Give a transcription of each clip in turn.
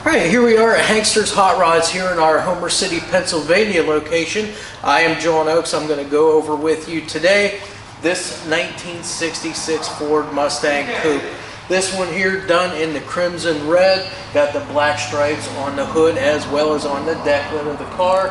Alright, here we are at Hankster's Hot Rods here in our Homer City, Pennsylvania location. I am John Oakes. I'm going to go over with you today this 1966 Ford Mustang Coupe. This one here done in the crimson red, got the black stripes on the hood as well as on the deck lid of the car.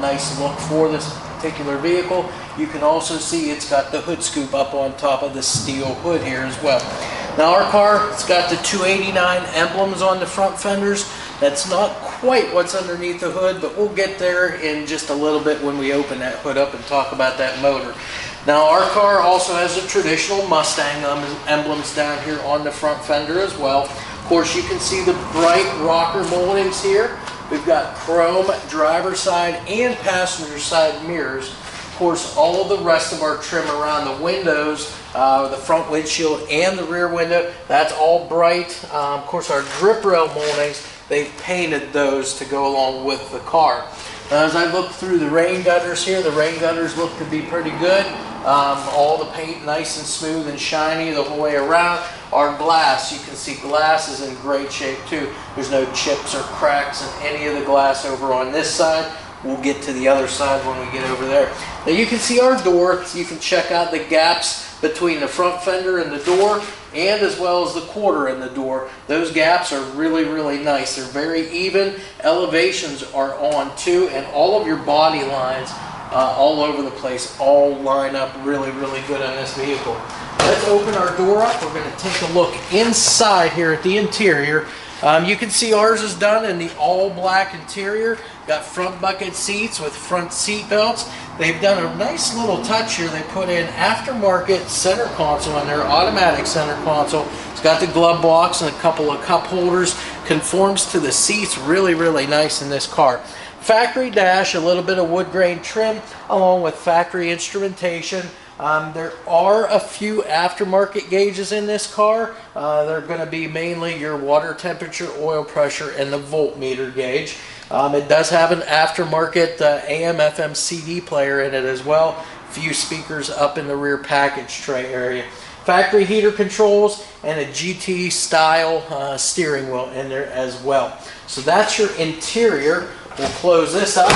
Nice look for this particular vehicle. You can also see it's got the hood scoop up on top of the steel hood here as well. Now our car, it's got the 289 emblems on the front fenders. That's not quite what's underneath the hood, but we'll get there in just a little bit when we open that hood up and talk about that motor. Now our car also has the traditional Mustang emblems down here on the front fender as well. Of course, you can see the bright rocker moldings here. We've got chrome driver's side and passenger side mirrors. Of course, all of the rest of our trim around the windows, the front windshield and the rear window, that's all bright. Of course, our grip rail moldings, they've painted those to go along with the car. Now, as I look through the rain gutters here, the rain gutters look to be pretty good. All the paint nice and smooth and shiny the whole way around. Our glass, you can see glass is in great shape too. There's no chips or cracks in any of the glass over on this side. We'll get to the other side when we get over there. Now you can see our door. You can check out the gaps between the front fender and the door, and as well as the quarter in the door. Those gaps are really, really nice. They're very even. Elevations are on too, and all of your body lines all over the place all line up really, really good on this vehicle. Let's open our door up. We're going to take a look inside here at the interior. You can see ours is done in the all black interior. Got front bucket seats with front seat belts. They've done a nice little touch here. They put in aftermarket center console in there, automatic center console. It's got the glove box and a couple of cup holders. Conforms to the seats really, really nice in this car. Factory dash, a little bit of wood grain trim along with factory instrumentation. There are a few aftermarket gauges in this car. They're going to be mainly your water temperature, oil pressure, and the voltmeter gauge. It does have an aftermarket AM FM CD player in it as well. A few speakers up in the rear package tray area. Factory heater controls and a GT style steering wheel in there as well. So that's your interior. We'll close this up.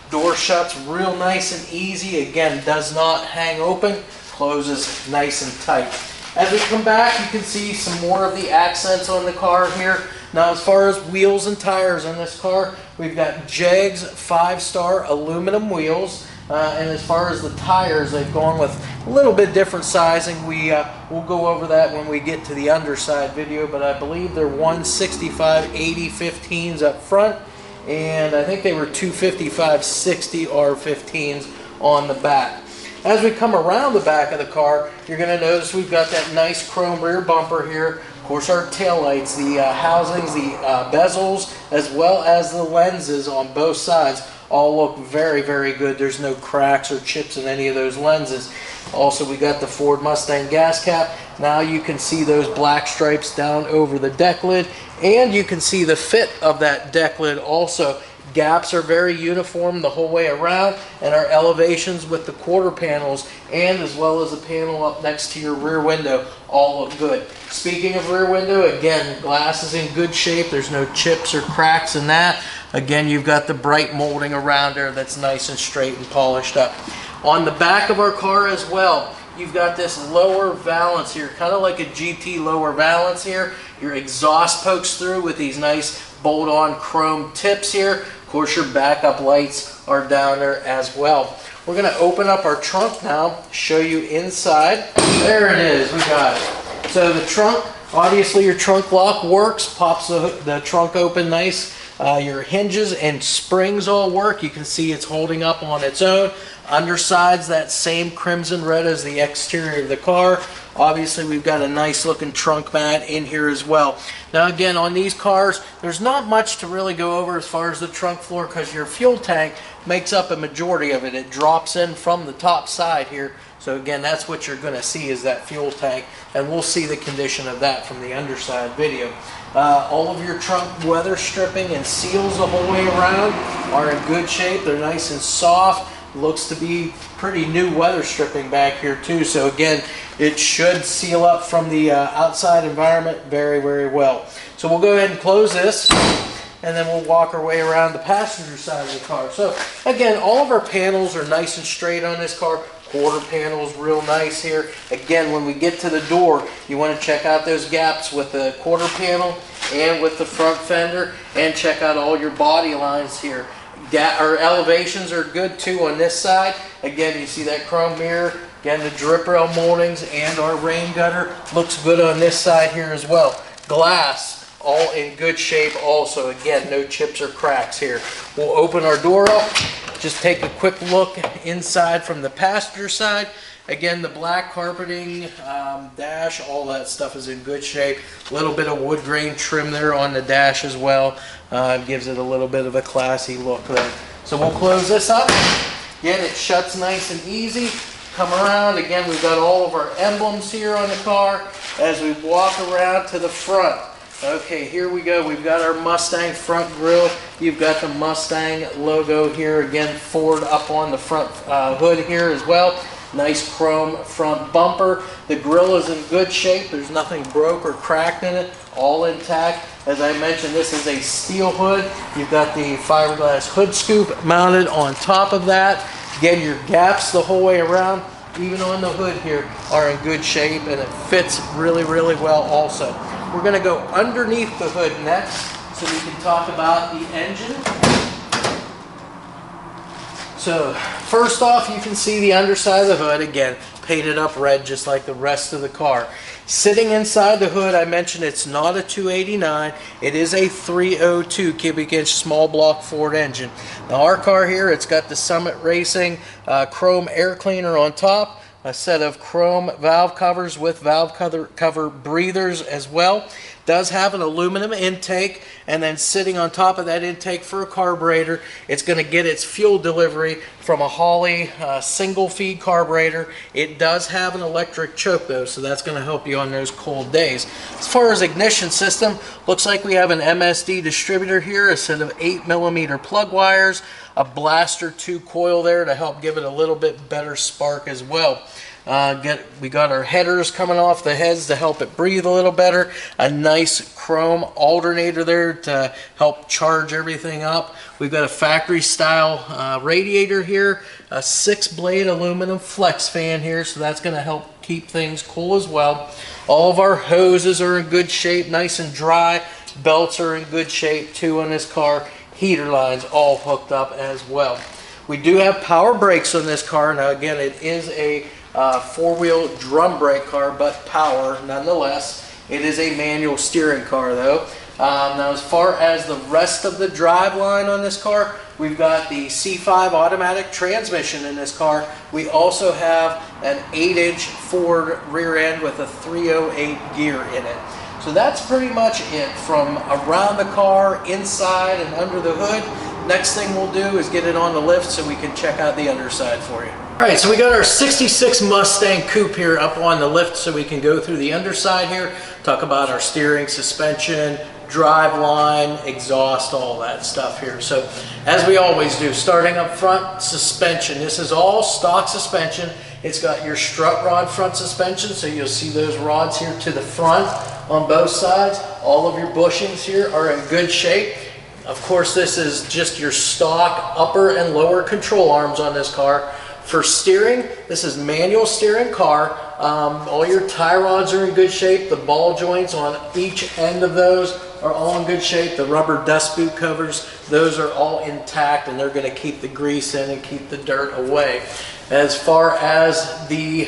Door shuts real nice and easy. Again, does not hang open. Closes nice and tight. As we come back, you can see some more of the accents on the car here. Now, as far as wheels and tires on this car, we've got Jegs 5-star aluminum wheels. And as far as the tires, they've gone with a little bit different sizing. We'll go over that when we get to the underside video, but I believe they're 165/80 15s up front. And I think they were 255/60 R15s on the back. As we come around the back of the car, you're going to notice we've got that nice chrome rear bumper here. Of course, our taillights, the housings, the bezels, as well as the lenses on both sides all look very, very good. There's no cracks or chips in any of those lenses. Also, we got the Ford Mustang Gas Cap. Now you can see those black stripes down over the deck lid, and you can see the fit of that deck lid also. Gaps are very uniform the whole way around, and our elevations with the quarter panels and as well as the panel up next to your rear window all look good. Speaking of rear window, again, glass is in good shape. There's no chips or cracks in that. Again, you've got the bright molding around there that's nice and straight and polished up. On the back of our car as well, you've got this lower valance here, kind of like a GT lower valance here. Your exhaust pokes through with these nice bolt-on chrome tips here. Of course, your backup lights are down there as well. We're going to open up our trunk now, show you inside. There it is, we got it. So the trunk, obviously your trunk lock works, pops the trunk open nice. Your hinges and springs all work. You can see it's holding up on its own. Underside's that same crimson red as the exterior of the car. Obviously, we've got a nice looking trunk mat in here as well. Now again, on these cars, there's not much to really go over as far as the trunk floor because your fuel tank makes up a majority of it. It drops in from the top side here. So again, that's what you're going to see is that fuel tank, and we'll see the condition of that from the underside video. All of your trunk weather stripping and seals the whole way around are in good shape. They're nice and soft. Looks to be pretty new weather stripping back here too. So again, it should seal up from the outside environment very, very well. So we'll go ahead and close this. and then we'll walk our way around the passenger side of the car. So again, all of our panels are nice and straight on this car. Quarter panel is real nice here. Again, when we get to the door, you want to check out those gaps with the quarter panel and with the front fender, and check out all your body lines here. Our elevations are good too on this side. Again, you see that chrome mirror. Again, the drip rail moldings and our rain gutter looks good on this side here as well. Glass, all in good shape also. Again, no chips or cracks here. We'll open our door up. Just take a quick look inside from the passenger side. Again, the black carpeting, dash, all that stuff is in good shape. A little bit of wood grain trim there on the dash as well. Gives it a little bit of a classy look there. So we'll close this up. Again, it shuts nice and easy. Come around. Again, we've got all of our emblems here on the car as we walk around to the front. Okay, here we go. We've got our Mustang front grille. You've got the Mustang logo here. Again, Ford up on the front hood here as well. Nice chrome front bumper. The grille is in good shape. There's nothing broke or cracked in it. All intact. As I mentioned, this is a steel hood. You've got the fiberglass hood scoop mounted on top of that. Again, your gaps the whole way around, even on the hood here, are in good shape, and it fits really, really well also. We're going to go underneath the hood next so we can talk about the engine. So first off, you can see the underside of the hood, again, painted up red just like the rest of the car. Sitting inside the hood, I mentioned it's not a 289, it is a 302 cubic inch small block Ford engine. Now our car here, it's got the Summit Racing chrome air cleaner on top, a set of chrome valve covers with valve cover breathers as well. Does have an aluminum intake, and then sitting on top of that intake for a carburetor, it's going to get its fuel delivery from a Holley single feed carburetor. It does have an electric choke though, so that's going to help you on those cold days. As far as ignition system, looks like we have an MSD distributor here, a set of 8mm plug wires, a blaster 2 coil there to help give it a little bit better spark as well. We got our headers coming off the heads to help it breathe a little better. A nice chrome alternator there to help charge everything up. We've got a factory style radiator here, a 6-blade aluminum flex fan here, so that's going to help keep things cool as well. All of our hoses are in good shape, nice and dry. Belts are in good shape too on this car. Heater lines all hooked up as well. We do have power brakes on this car. Now again, it is a 4-wheel drum brake car, but power nonetheless. It is a manual steering car though. Now as far as the rest of the drive line on this car, we've got the C5 automatic transmission in this car. We also have an 8-inch Ford rear end with a 308 gear in it. So that's pretty much it from around the car, inside and under the hood. Next thing we'll do is get it on the lift so we can check out the underside for you. Alright, so we got our 66 Mustang Coupe here up on the lift so we can go through the underside here, talk about our steering, suspension, drive line, exhaust, all that stuff here. So as we always do, starting up front, suspension. This is all stock suspension. It's got your strut rod front suspension, so you'll see those rods here to the front on both sides. All of your bushings here are in good shape. Of course, this is just your stock upper and lower control arms on this car. For steering, this is manual steering car. All your tie rods are in good shape. The ball joints on each end of those are all in good shape. The rubber dust boot covers, those are all intact, and they're going to keep the grease in and keep the dirt away. As far as the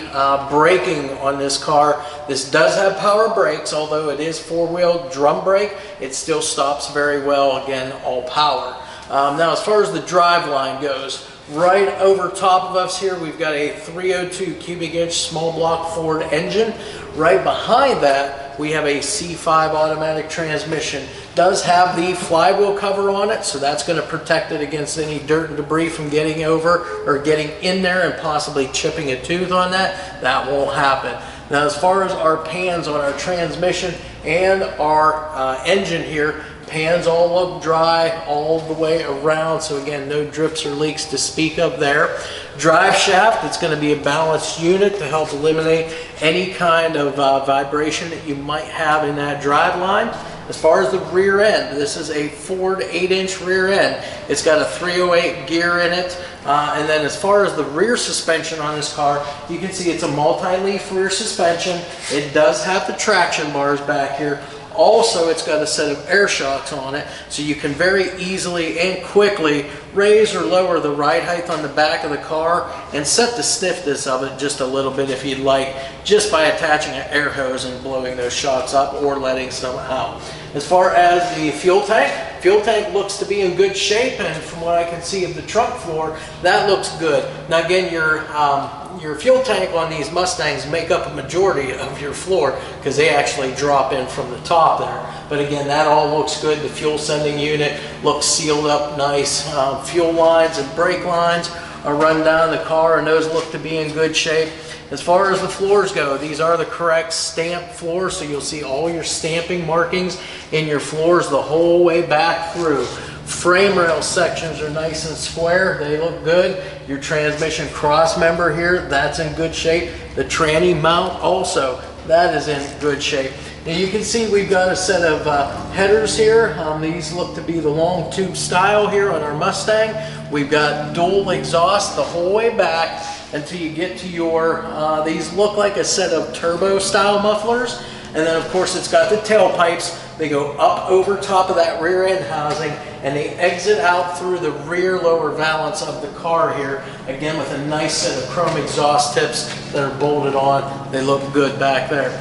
braking on this car, this does have power brakes, although it is 4-wheel drum brake. It still stops very well, again, all power. Now as far as the drive line goes, right over top of us here, we've got a 302 cubic inch small block Ford engine. Right behind that, we have a C5 automatic transmission. Does have the flywheel cover on it, so that's going to protect it against any dirt and debris from getting over or getting in there and possibly chipping a tooth on that. That won't happen. Now as far as our pans on our transmission and our engine here, pans all look dry all the way around, so again, no drips or leaks to speak of there. Drive shaft, it's going to be a balanced unit to help eliminate any kind of vibration that you might have in that drive line. As far as the rear end, this is a Ford 8-inch rear end. It's got a 308 gear in it. And then as far as the rear suspension on this car, you can see it's a multi-leaf rear suspension. It does have the traction bars back here. Also, it's got a set of air shocks on it, so you can very easily and quickly raise or lower the ride height on the back of the car and set the stiffness of it just a little bit if you'd like, just by attaching an air hose and blowing those shocks up or letting some out. As far as the fuel tank looks to be in good shape, and from what I can see of the trunk floor, that looks good. Now again, your fuel tank on these Mustangs make up a majority of your floor because they actually drop in from the top there. But again, that all looks good. The fuel sending unit looks sealed up nice. Fuel lines and brake lines are run down the car, and those look to be in good shape. As far as the floors go, these are the correct stamp floors, so you'll see all your stamping markings in your floors the whole way back through. Frame rail sections are nice and square. They look good. Your transmission cross member here, that's in good shape. The tranny mount also, that is in good shape. Now you can see we've got a set of headers here. These look to be the long tube style here on our Mustang. We've got dual exhaust the whole way back until you get to your, these look like a set of turbo style mufflers. And then of course it's got the tailpipes. They go up over top of that rear end housing, and they exit out through the rear lower valance of the car here, again with a nice set of chrome exhaust tips that are bolted on. They look good back there.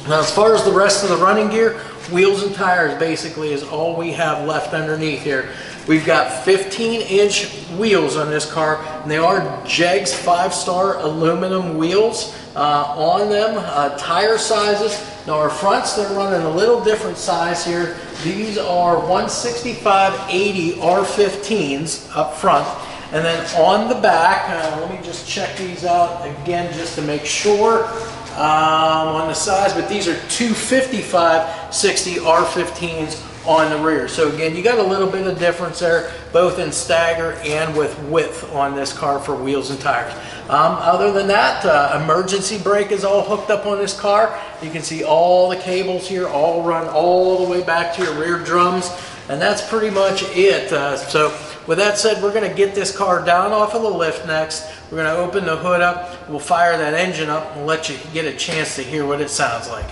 Now as far as the rest of the running gear, wheels and tires basically is all we have left underneath here. We've got 15-inch wheels on this car, and they are Jegs 5-star aluminum wheels on them. Tire sizes, now our fronts, they're running a little different size here. These are 165/80 R15s up front, and then on the back, let me just check these out again just to make sure on the size, but these are 255/60 R15s on the rear. So again, you got a little bit of difference there, both in stagger and with width on this car for wheels and tires. Other than that, emergency brake is all hooked up on this car. You can see all the cables here all run all the way back to your rear drums, and that's pretty much it. So with that said, we're going to get this car down off of the lift next. We're going to open the hood up, we'll fire that engine up, and let you get a chance to hear what it sounds like.